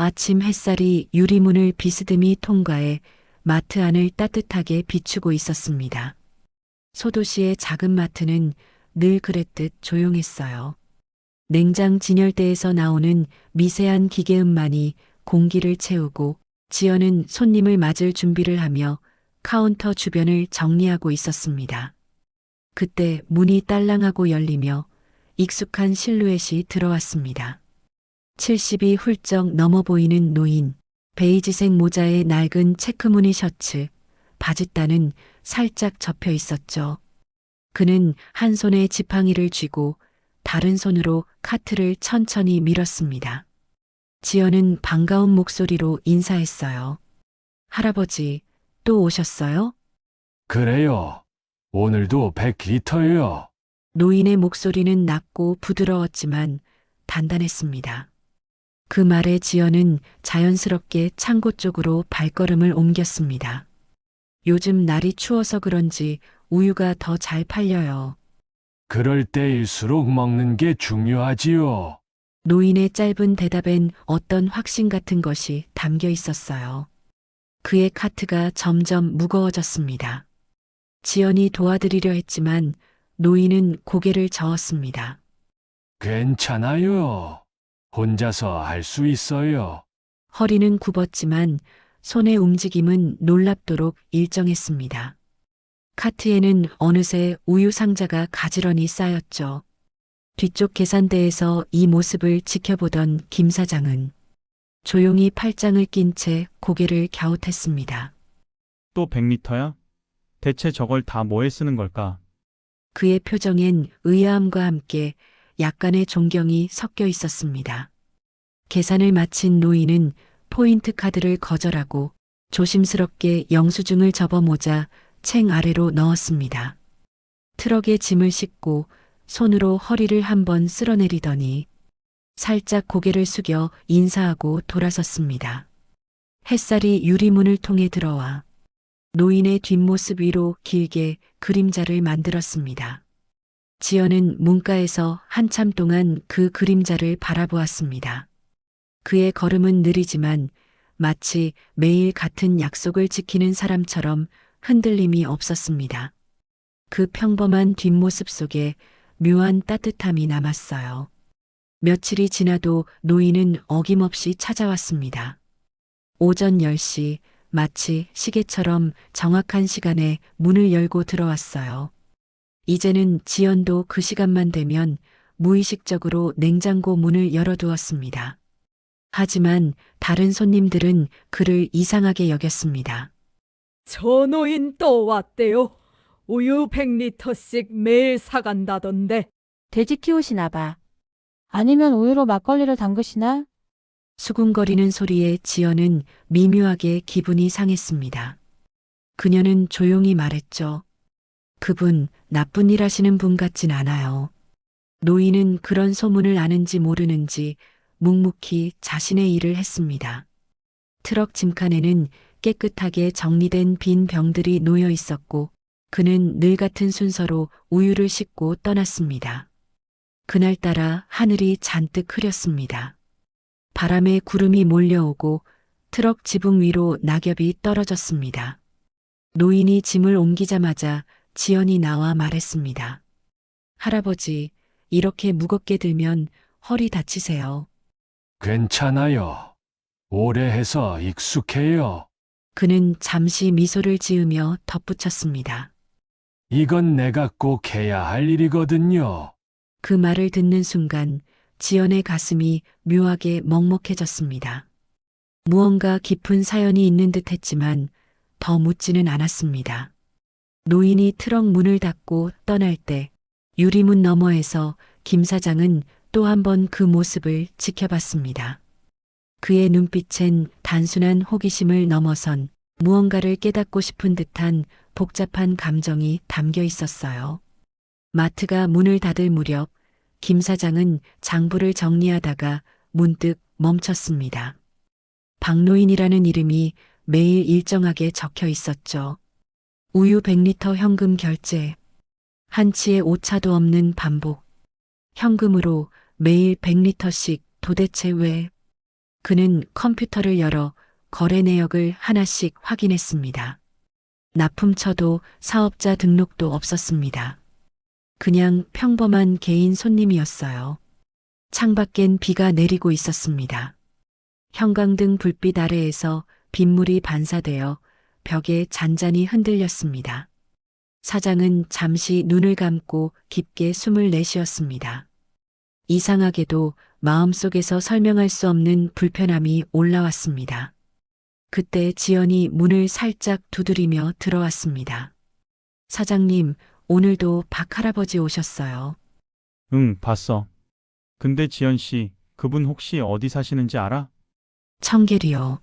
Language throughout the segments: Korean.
아침 햇살이 유리문을 비스듬히 통과해 마트 안을 따뜻하게 비추고 있었습니다. 소도시의 작은 마트는 늘 그랬듯 조용했어요. 냉장 진열대에서 나오는 미세한 기계음만이 공기를 채우고 지연은 손님을 맞을 준비를 하며 카운터 주변을 정리하고 있었습니다. 그때 문이 딸랑하고 열리며 익숙한 실루엣이 들어왔습니다. 70이 훌쩍 넘어 보이는 노인, 베이지색 모자에 낡은 체크무늬 셔츠, 바짓단은 살짝 접혀 있었죠. 그는 한 손에 지팡이를 쥐고 다른 손으로 카트를 천천히 밀었습니다. 지연은 반가운 목소리로 인사했어요. 할아버지, 또 오셨어요? 그래요. 오늘도 100리터예요. 노인의 목소리는 낮고 부드러웠지만 단단했습니다. 그 말에 지연은 자연스럽게 창고 쪽으로 발걸음을 옮겼습니다. 요즘 날이 추워서 그런지 우유가 더 잘 팔려요. 그럴 때일수록 먹는 게 중요하지요. 노인의 짧은 대답엔 어떤 확신 같은 것이 담겨 있었어요. 그의 카트가 점점 무거워졌습니다. 지연이 도와드리려 했지만 노인은 고개를 저었습니다. 괜찮아요. 혼자서 할 수 있어요. 허리는 굽었지만 손의 움직임은 놀랍도록 일정했습니다. 카트에는 어느새 우유 상자가 가지런히 쌓였죠. 뒤쪽 계산대에서 이 모습을 지켜보던 김 사장은 조용히 팔짱을 낀 채 고개를 갸웃했습니다. 또 100리터야? 대체 저걸 다 뭐에 쓰는 걸까? 그의 표정엔 의아함과 함께 약간의 존경이 섞여 있었습니다. 계산을 마친 노인은 포인트 카드를 거절하고 조심스럽게 영수증을 접어모자 챙 아래로 넣었습니다. 트럭에 짐을 싣고 손으로 허리를 한번 쓸어내리더니 살짝 고개를 숙여 인사하고 돌아섰습니다. 햇살이 유리문을 통해 들어와 노인의 뒷모습 위로 길게 그림자를 만들었습니다. 지연은 문가에서 한참 동안 그 그림자를 바라보았습니다. 그의 걸음은 느리지만 마치 매일 같은 약속을 지키는 사람처럼 흔들림이 없었습니다. 그 평범한 뒷모습 속에 묘한 따뜻함이 남았어요. 며칠이 지나도 노인은 어김없이 찾아왔습니다. 오전 10시 마치 시계처럼 정확한 시간에 문을 열고 들어왔어요. 이제는 지연도 그 시간만 되면 무의식적으로 냉장고 문을 열어두었습니다. 하지만 다른 손님들은 그를 이상하게 여겼습니다. 저 노인 또 왔대요. 우유 100리터씩 매일 사간다던데. 돼지 키우시나 봐. 아니면 우유로 막걸리를 담그시나? 수군거리는 소리에 지연은 미묘하게 기분이 상했습니다. 그녀는 조용히 말했죠. 그분 나쁜 일 하시는 분 같진 않아요. 노인은 그런 소문을 아는지 모르는지 묵묵히 자신의 일을 했습니다. 트럭 짐칸에는 깨끗하게 정리된 빈 병들이 놓여 있었고 그는 늘 같은 순서로 우유를 싣고 떠났습니다. 그날따라 하늘이 잔뜩 흐렸습니다. 바람에 구름이 몰려오고 트럭 지붕 위로 낙엽이 떨어졌습니다. 노인이 짐을 옮기자마자 지연이 나와 말했습니다. 할아버지, 이렇게 무겁게 들면 허리 다치세요. 괜찮아요. 오래 해서 익숙해요. 그는 잠시 미소를 지으며 덧붙였습니다. 이건 내가 꼭 해야 할 일이거든요. 그 말을 듣는 순간 지연의 가슴이 묘하게 먹먹해졌습니다. 무언가 깊은 사연이 있는 듯 했지만 더 묻지는 않았습니다. 노인이 트럭 문을 닫고 떠날 때 유리문 너머에서 김 사장은 또 한 번 그 모습을 지켜봤습니다. 그의 눈빛엔 단순한 호기심을 넘어선 무언가를 깨닫고 싶은 듯한 복잡한 감정이 담겨 있었어요. 마트가 문을 닫을 무렵 김 사장은 장부를 정리하다가 문득 멈췄습니다. 박노인이라는 이름이 매일 일정하게 적혀 있었죠. 우유 100리터 현금 결제. 한치의 오차도 없는 반복. 현금으로 매일 100리터씩 도대체 왜? 그는 컴퓨터를 열어 거래 내역을 하나씩 확인했습니다. 납품처도 사업자 등록도 없었습니다. 그냥 평범한 개인 손님이었어요. 창밖엔 비가 내리고 있었습니다. 형광등 불빛 아래에서 빗물이 반사되어 벽에 잔잔히 흔들렸습니다. 사장은 잠시 눈을 감고 깊게 숨을 내쉬었습니다. 이상하게도 마음속에서 설명할 수 없는 불편함이 올라왔습니다. 그때 지연이 문을 살짝 두드리며 들어왔습니다. 사장님, 오늘도 박 할아버지 오셨어요. 응, 봤어. 근데 지연 씨, 그분 혹시 어디 사시는지 알아? 청계리요.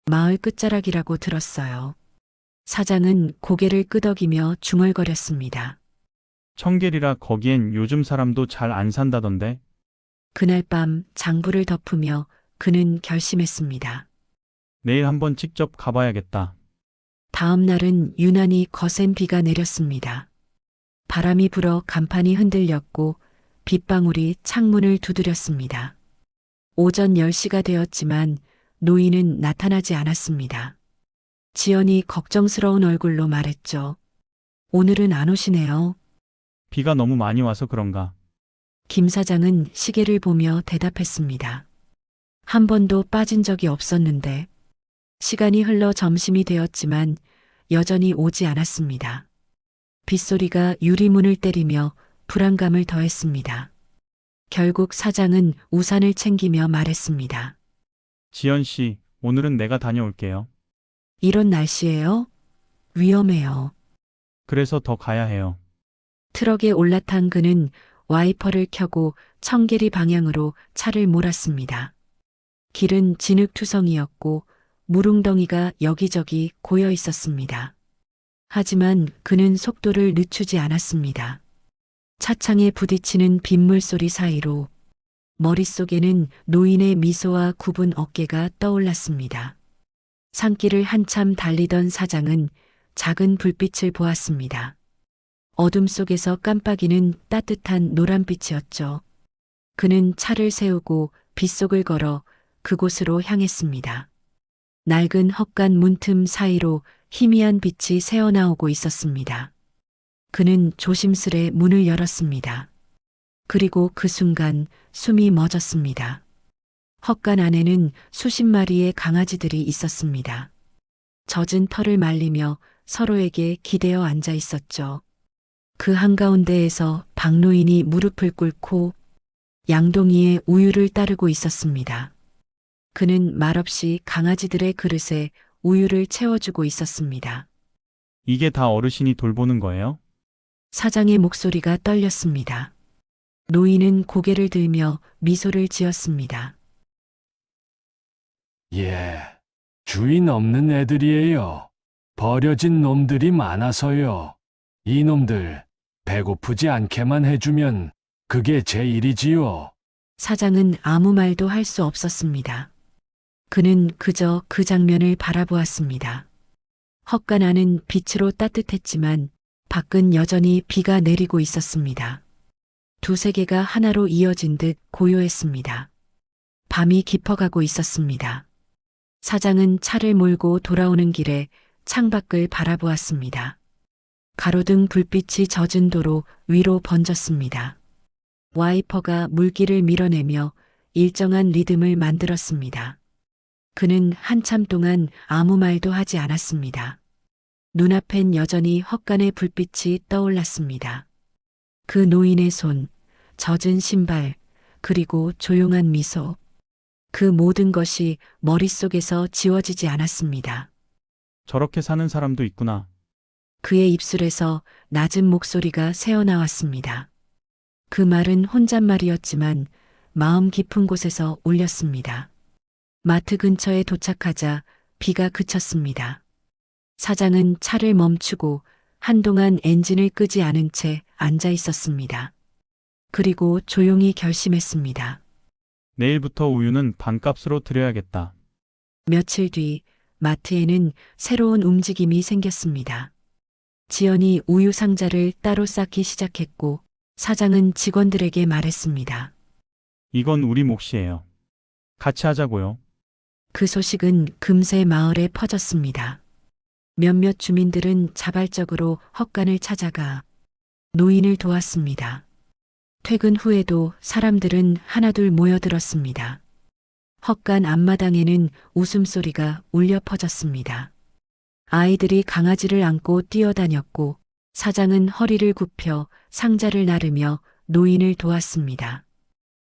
마을 끝자락이라고 들었어요. 사장은 고개를 끄덕이며 중얼거렸습니다. 청계리라 거기엔 요즘 사람도 잘 안 산다던데. 그날 밤 장부를 덮으며 그는 결심했습니다. 내일 한번 직접 가봐야겠다. 다음 날은 유난히 거센 비가 내렸습니다. 바람이 불어 간판이 흔들렸고 빗방울이 창문을 두드렸습니다. 오전 10시가 되었지만 노인은 나타나지 않았습니다. 지연이 걱정스러운 얼굴로 말했죠. 오늘은 안 오시네요. 비가 너무 많이 와서 그런가. 김 사장은 시계를 보며 대답했습니다. 한 번도 빠진 적이 없었는데 시간이 흘러 점심이 되었지만 여전히 오지 않았습니다. 빗소리가 유리문을 때리며 불안감을 더했습니다. 결국 사장은 우산을 챙기며 말했습니다. 지연 씨, 오늘은 내가 다녀올게요. 이런 날씨예요? 위험해요. 그래서 더 가야 해요. 트럭에 올라탄 그는 와이퍼를 켜고 청계리 방향으로 차를 몰았습니다. 길은 진흙투성이었고 물웅덩이가 여기저기 고여 있었습니다. 하지만 그는 속도를 늦추지 않았습니다. 차창에 부딪히는 빗물 소리 사이로 머릿속에는 노인의 미소와 굽은 어깨가 떠올랐습니다. 산길을 한참 달리던 사장은 작은 불빛을 보았습니다. 어둠 속에서 깜빡이는 따뜻한 노란빛이었죠. 그는 차를 세우고 빗속을 걸어 그곳으로 향했습니다. 낡은 헛간 문틈 사이로 희미한 빛이 새어나오고 있었습니다. 그는 조심스레 문을 열었습니다. 그리고 그 순간 숨이 멎었습니다. 헛간 안에는 수십 마리의 강아지들이 있었습니다. 젖은 털을 말리며 서로에게 기대어 앉아 있었죠. 그 한가운데에서 박노인이 무릎을 꿇고 양동이에 우유를 따르고 있었습니다. 그는 말없이 강아지들의 그릇에 우유를 채워주고 있었습니다. 이게 다 어르신이 돌보는 거예요? 사장의 목소리가 떨렸습니다. 노인은 고개를 들며 미소를 지었습니다. 예, 주인 없는 애들이에요. 버려진 놈들이 많아서요. 이놈들 배고프지 않게만 해주면 그게 제 일이지요. 사장은 아무 말도 할 수 없었습니다. 그는 그저 그 장면을 바라보았습니다. 헛간 안은 빛으로 따뜻했지만 밖은 여전히 비가 내리고 있었습니다. 두 세계가 하나로 이어진 듯 고요했습니다. 밤이 깊어가고 있었습니다. 사장은 차를 몰고 돌아오는 길에 창밖을 바라보았습니다. 가로등 불빛이 젖은 도로 위로 번졌습니다. 와이퍼가 물기를 밀어내며 일정한 리듬을 만들었습니다. 그는 한참 동안 아무 말도 하지 않았습니다. 눈앞엔 여전히 헛간의 불빛이 떠올랐습니다. 그 노인의 손, 젖은 신발, 그리고 조용한 미소. 그 모든 것이 머릿속에서 지워지지 않았습니다. 저렇게 사는 사람도 있구나. 그의 입술에서 낮은 목소리가 새어나왔습니다. 그 말은 혼잣말이었지만 마음 깊은 곳에서 울렸습니다. 마트 근처에 도착하자 비가 그쳤습니다. 사장은 차를 멈추고 한동안 엔진을 끄지 않은 채 앉아 있었습니다. 그리고 조용히 결심했습니다. 내일부터 우유는 반값으로 드려야겠다. 며칠 뒤 마트에는 새로운 움직임이 생겼습니다. 지연이 우유 상자를 따로 쌓기 시작했고 사장은 직원들에게 말했습니다. 이건 우리 몫이에요. 같이 하자고요. 그 소식은 금세 마을에 퍼졌습니다. 몇몇 주민들은 자발적으로 헛간을 찾아가 노인을 도왔습니다. 퇴근 후에도 사람들은 하나둘 모여들었습니다. 헛간 앞마당에는 웃음소리가 울려 퍼졌습니다. 아이들이 강아지를 안고 뛰어다녔고 사장은 허리를 굽혀 상자를 나르며 노인을 도왔습니다.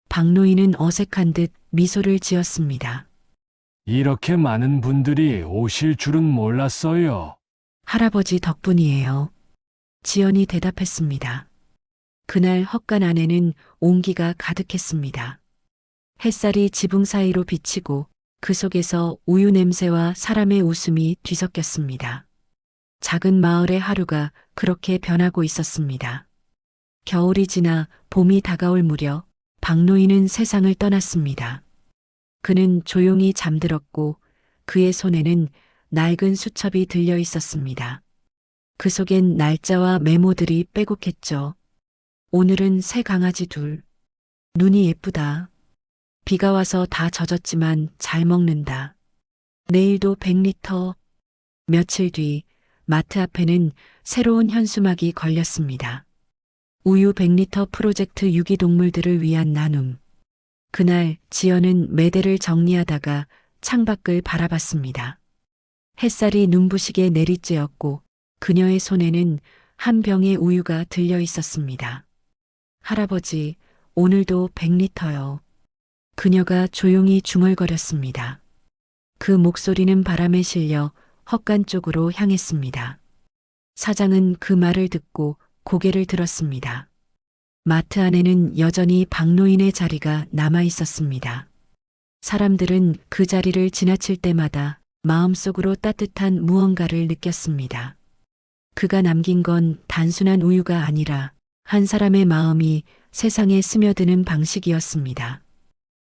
박노인은 어색한 듯 미소를 지었습니다. 이렇게 많은 분들이 오실 줄은 몰랐어요. 할아버지 덕분이에요. 지연이 대답했습니다. 그날 헛간 안에는 온기가 가득했습니다. 햇살이 지붕 사이로 비치고 그 속에서 우유 냄새와 사람의 웃음이 뒤섞였습니다. 작은 마을의 하루가 그렇게 변하고 있었습니다. 겨울이 지나 봄이 다가올 무렵 박노인은 세상을 떠났습니다. 그는 조용히 잠들었고 그의 손에는 낡은 수첩이 들려 있었습니다. 그 속엔 날짜와 메모들이 빼곡했죠. 오늘은 새 강아지 둘. 눈이 예쁘다. 비가 와서 다 젖었지만 잘 먹는다. 내일도 100리터. 며칠 뒤 마트 앞에는 새로운 현수막이 걸렸습니다. 우유 100리터 프로젝트 유기동물들을 위한 나눔. 그날 지연은 매대를 정리하다가 창밖을 바라봤습니다. 햇살이 눈부시게 내리쬐었고 그녀의 손에는 한 병의 우유가 들려 있었습니다. 할아버지, 오늘도 100리터요. 그녀가 조용히 중얼거렸습니다. 그 목소리는 바람에 실려 헛간 쪽으로 향했습니다. 사장은 그 말을 듣고 고개를 들었습니다. 마트 안에는 여전히 박노인의 자리가 남아 있었습니다. 사람들은 그 자리를 지나칠 때마다 마음속으로 따뜻한 무언가를 느꼈습니다. 그가 남긴 건 단순한 우유가 아니라 한 사람의 마음이 세상에 스며드는 방식이었습니다.